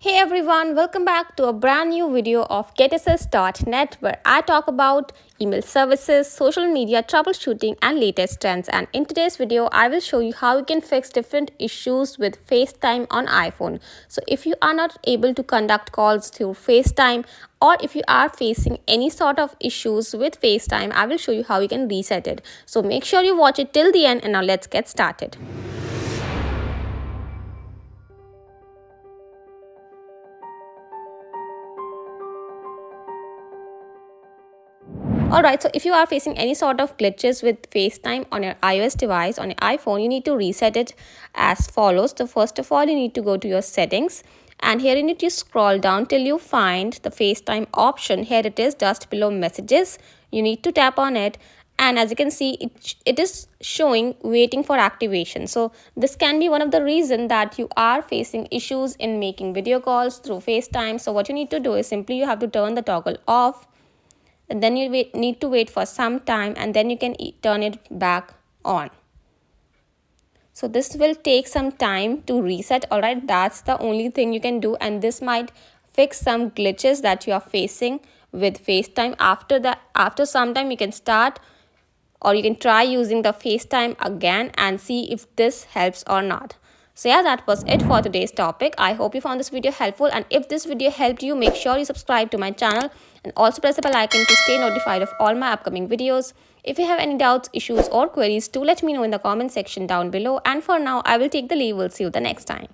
Hey everyone, welcome back to a brand new video of GetAssist.net where I talk about email services, social media troubleshooting and latest trends. And in today's video, I will show you how you can fix different issues with FaceTime on iPhone. So if you are not able to conduct calls through FaceTime or if you are facing any sort of issues with FaceTime, I will show you how you can reset it. So make sure you watch it till the end and now let's get started. Alright, so if you are facing any sort of glitches with FaceTime on your iOS device, on your iPhone, you need to reset it as follows. So first of all, you need to go to your settings and here you need to scroll down till you find the FaceTime option. Here it is just below messages. You need to tap on it and as you can see, it is showing waiting for activation. So this can be one of the reasons that you are facing issues in making video calls through FaceTime. So what you need to do is simply you have to turn the toggle off. And then you need to wait for some time and then you can turn it back on. So this will take some time to reset. Alright, that's the only thing you can do and this might fix some glitches that you are facing with FaceTime. After some time you can start or you can try using the FaceTime again and see if this helps or not. So yeah, that was it for today's topic. I hope you found this video helpful and if this video helped you, make sure you subscribe to my channel and also press the bell icon to stay notified of all my upcoming videos. If you have any doubts, issues or queries, do let me know in the comment section down below and for now, I will take the leave. We'll see you the next time.